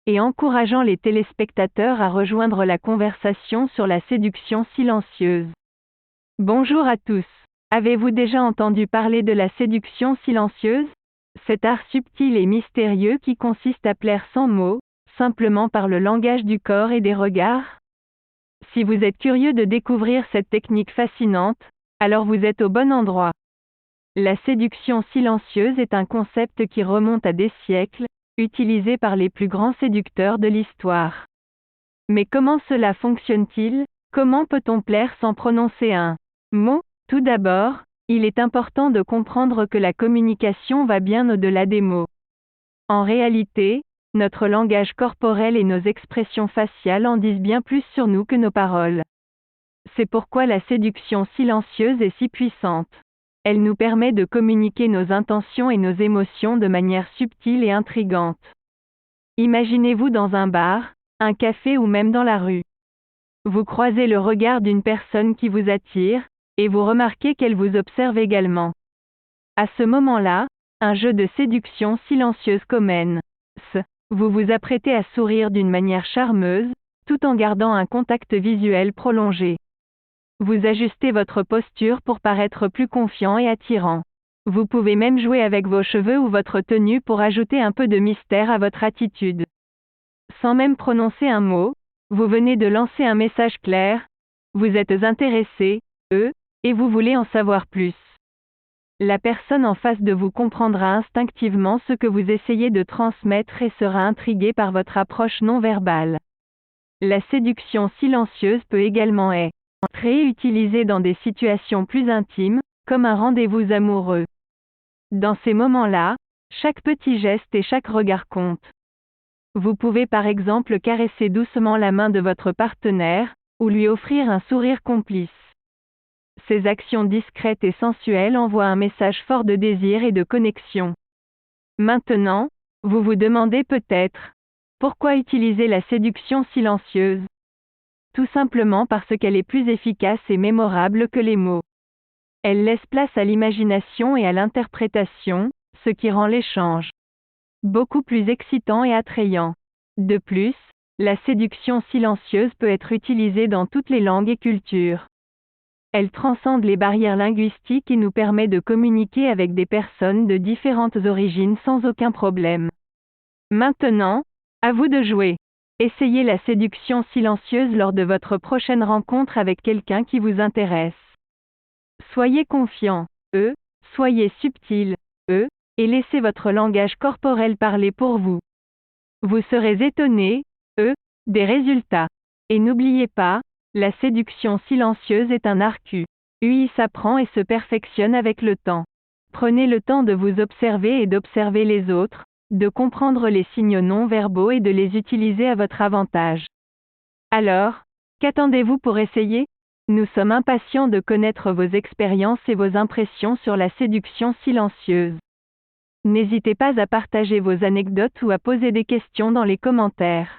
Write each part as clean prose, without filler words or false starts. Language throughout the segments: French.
et encourageant les téléspectateurs à rejoindre la conversation sur la séduction silencieuse. Bonjour à tous. Avez-vous déjà entendu parler de la séduction silencieuse? Cet art subtil et mystérieux qui consiste à plaire sans mots, simplement par le langage du corps et des regards? Si vous êtes curieux de découvrir cette technique fascinante, alors vous êtes au bon endroit. La séduction silencieuse est un concept qui remonte à des siècles, utilisé par les plus grands séducteurs de l'histoire. Mais comment cela fonctionne-t-il? Comment peut-on plaire sans prononcer un mot? Tout d'abord, il est important de comprendre que la communication va bien au-delà des mots. En réalité, notre langage corporel et nos expressions faciales en disent bien plus sur nous que nos paroles. C'est pourquoi la séduction silencieuse est si puissante. Elle nous permet de communiquer nos intentions et nos émotions de manière subtile et intrigante. Imaginez-vous dans un bar, un café ou même dans la rue. Vous croisez le regard d'une personne qui vous attire, et vous remarquez qu'elle vous observe également. À ce moment-là, un jeu de séduction silencieuse commence. Vous vous apprêtez à sourire d'une manière charmeuse, tout en gardant un contact visuel prolongé. Vous ajustez votre posture pour paraître plus confiant et attirant. Vous pouvez même jouer avec vos cheveux ou votre tenue pour ajouter un peu de mystère à votre attitude. Sans même prononcer un mot, vous venez de lancer un message clair. Vous êtes intéressé, et vous voulez en savoir plus. La personne en face de vous comprendra instinctivement ce que vous essayez de transmettre et sera intriguée par votre approche non verbale. La séduction silencieuse peut également être réutilisée dans des situations plus intimes, comme un rendez-vous amoureux. Dans ces moments-là, chaque petit geste et chaque regard compte. Vous pouvez par exemple caresser doucement la main de votre partenaire, ou lui offrir un sourire complice. Ces actions discrètes et sensuelles envoient un message fort de désir et de connexion. Maintenant, vous vous demandez peut-être, pourquoi utiliser la séduction silencieuse? Tout simplement parce qu'elle est plus efficace et mémorable que les mots. Elle laisse place à l'imagination et à l'interprétation, ce qui rend l'échange beaucoup plus excitant et attrayant. De plus, la séduction silencieuse peut être utilisée dans toutes les langues et cultures. Elle transcende les barrières linguistiques et nous permet de communiquer avec des personnes de différentes origines sans aucun problème. Maintenant, à vous de jouer. Essayez la séduction silencieuse lors de votre prochaine rencontre avec quelqu'un qui vous intéresse. Soyez confiant, soyez subtil, et laissez votre langage corporel parler pour vous. Vous serez étonné, des résultats. Et n'oubliez pas, la séduction silencieuse est un art qui s'apprend et se perfectionne avec le temps. Prenez le temps de vous observer et d'observer les autres, de comprendre les signes non-verbaux et de les utiliser à votre avantage. Alors, qu'attendez-vous pour essayer? Nous sommes impatients de connaître vos expériences et vos impressions sur la séduction silencieuse. N'hésitez pas à partager vos anecdotes ou à poser des questions dans les commentaires.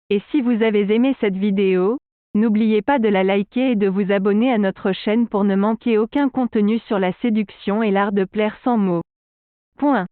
Et si vous avez aimé cette vidéo, n'oubliez pas de la liker et de vous abonner à notre chaîne pour ne manquer aucun contenu sur la séduction et l'art de plaire sans mots. Point.